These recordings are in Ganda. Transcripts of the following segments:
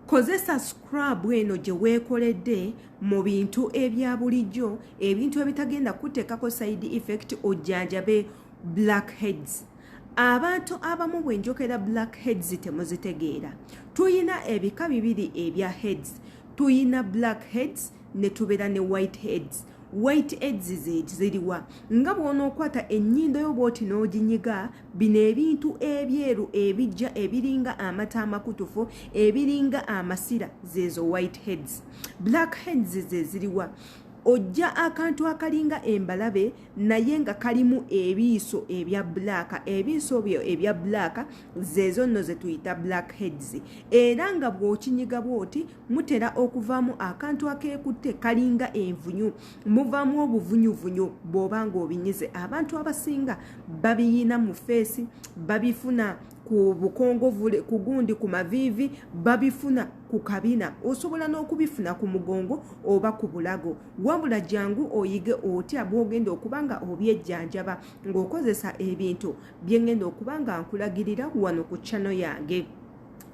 kozesa scrub eno gye weekoledde mu bintu ebya bulijjo, ebintu ebitagenda kuteekako side effect ojjanjabe blackheads. Abantu abamu bwe njokera blackheads temuzitegeera. Tuyina ebika bibiri ebya heads. Tuyina blackheads ne tubeera ne whiteheads. Whiteheads ziriwa nga bw'onookwata ennyindo yo bw'oti n'oginyiga, bino ebintu ebyeru ebijja ebiringa amata amakutufu ebiringa amasira zeezo whiteheads. Blackheads ziriwa ojja akantu akalinga embalabe naye nga kalimu ebiiso ebya black, ebiiso byo ebya black zeezo nno ze tuyita blackheads. Era nga bw'okinyiga bw'oti mutera okuvaamu akantu akeekutte kalinga envunyu, muvaamu obuvunyuvunyu bw'oba ng'obinyize. Abantu abasinga babiyina mu feesi, babifuna ku bukongovule, ku gundi, ku maviivi, babifuna ku kabina, osobola n'okubifuna ku mugongo oba ku bulago. Wabula jangu oyige otya bw'ogenda okubanga obyejjanjaba ng'okozesa ebintu bye ngenda okubanga nkulagirira wano ku channel yange.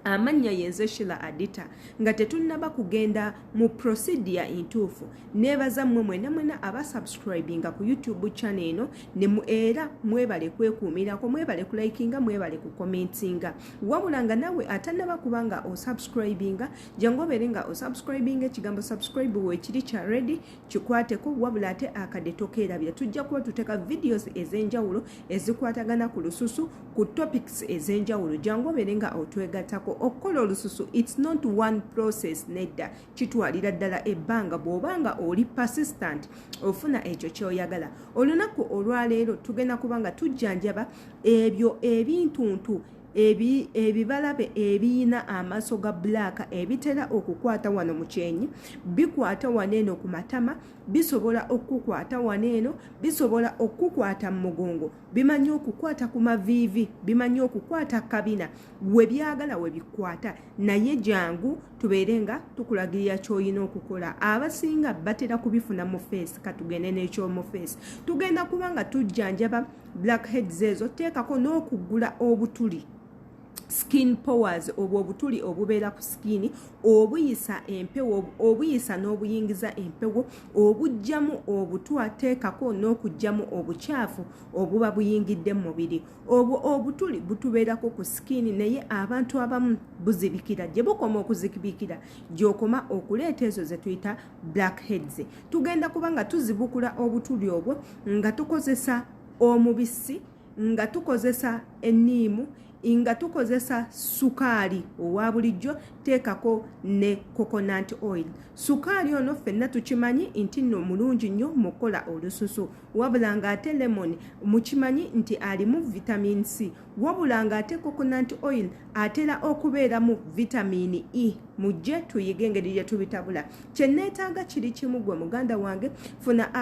Amannya yenze Sheila Adita, nga tetunnaba kugenda mu procedure entuufu. Neebaza mmwe mwena abasubscribinga ku YouTube channel eno, ne era mwebale kwekuumirako, mwebale kulikinga, mwebale kukomentinga. Wabula nga nawe atannaba kubanga osubscribinga, jangu obeere nga osubscribinga, ekigambo subscribe weekiri kya ready kikwateko. Wabula ate akadde tokeerabira, tujja kuba tuteeka videos ez'enjawulo ezikwatagana ku lususu, ku topics ez'enjawulo. Jangu obeere nga otwegattako. Okukola olususu it's not one process, nedda kitwalira ddala ebbanga bw'obanga oli persistent ofuna ekyo ky'oyagala. Olunaku olwaleero tugenda kubanga tujjanjaba ebyo ebintuntu ebibalabe ebiyina amaaso ga black ebitera okukwata wano mu kyenyi, bikwata waneeno ku matama, bisobola okukwata waneeno, bisobola okukwata mu mugongo, bimanyi okukwata ku maviivi, bimanyi okukwata kabina, we byagala we bikwata. Naye jangu tubeere nga tukulagirira ky'olina okukola. Abasinga batera kubifuna mu face, katugende n'ekyomu face. Tugenda kubanga tujjanjaba blackheads ezo, teekako n'okugula obutuli, skin powers, obwo obutuli obubeera ku skin, obuyisa empewo, obuyisa n'obuyingiza empewo, obujjamu obutwa, teekako n'okujjamu obukyafu obuba buyingidde mu mubiri. Obwo obutuli butubeerako ku skin, naye abantu abamu buzibikira. Gye bukoma okuzibikira gy'okoma okuleeta ezo ze tuyita blackheads. Tugenda kubanga tuzibukula obutuli obwo nga tukozesa omubisi, nga tukozesa enniimu, nga tukozesa sukaali owa bulijjo, teekako ne coconut oil. Sukaali ono ffenna tukimanyi nti nno mulungi nnyo mu kukola olususu. Wabula ng'ate lemon mukimanyi nti alimu vitamin C. Wabula ng'ate coconut oil atera okubeeramu vitamin E. Mujje tuyige engeri gye tubitabula. Kye neetaaga kiri kimu gwe muganda wange, funa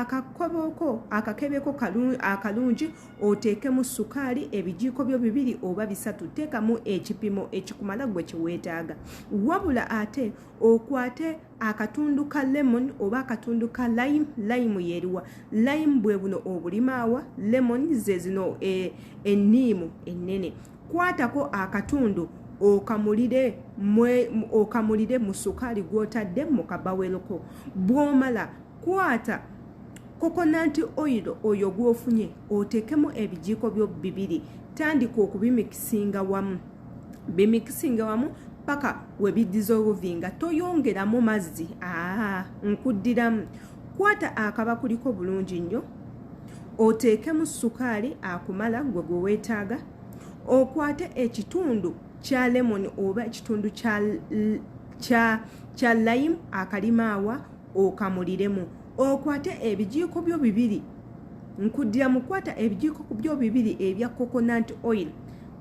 akakebeko akalungi oteekemu sukaali ebijiiko byo 2 oba 3, teekamu ekipimo ekikumala gwe kiweetaaga. Wabula ate okwate akatundu ka lemon oba akatundu ka lime yeriwa. Lime bwe buno obulimaawa, lemon ze zino enniimu ennene. Kwatako akatundu okamulire mu sukaali gw'otadde mu kabaweloko. Bw'omala kwata coconut oil oyo gw'ofunye oteekemu ebijiiko byo 2, tandika okubimikisinga wamu. Bimikisinga wamu paka we bidissolvinga, toyongeramu mazzi. Nkuddiramu. Kwata akabakuliko bulungi nnyo, oteekemu sukaali akumala gwe weetaaga. Okwate ekitundu kya lemon oba ekitundu kya lime akalimaawa okamuliremu. Okwate ebijiiko byo 2, nkuddira mu kwata ebijiiko byo 2 ebya coconut oil,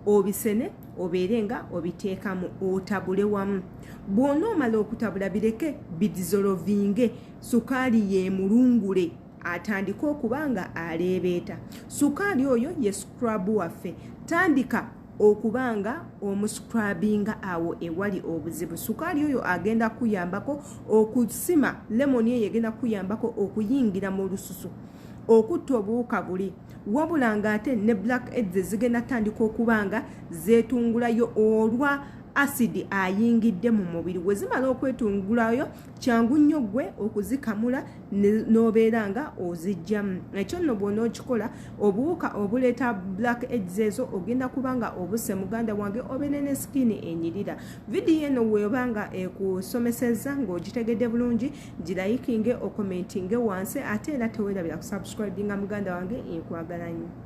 obisene obeere nga obiteekamu, otabule wamu. Bw'onoomala okutabula bireke bidissolvinge, sukaali yeemulungule atandika okubanga aleebeeta. Sukaali oyo ye scrub waffe. Tandika okubanga omuscrubinga awo ewali obuzibu. Sukaali oyo agenda kuyambako okusima, lemon eyo egenda kuyambako okuyingira mu lususu, okutta obuwuka buli. Wabula ng'ate ne blackheads zigenda tandika okubanga zeetungulayo olwa acid ayingidde mu mubiri. We zimala okwetungulayo kyangu nnyo gwe okuzikamula n'obeera nga ozijjamu. Ekyo nno bw'ona okikola obuwuka obuleeta blackheads ezo ogenda kubanga obuse muganda wange obeera ne skin enyirira. Vidiyo eno weobanga ekusomesezza ng'ogitegedde bulungi girayikinge okomentinge wansi ate era teweerabira kusubscribinga muganda wange enkwagala nnyo.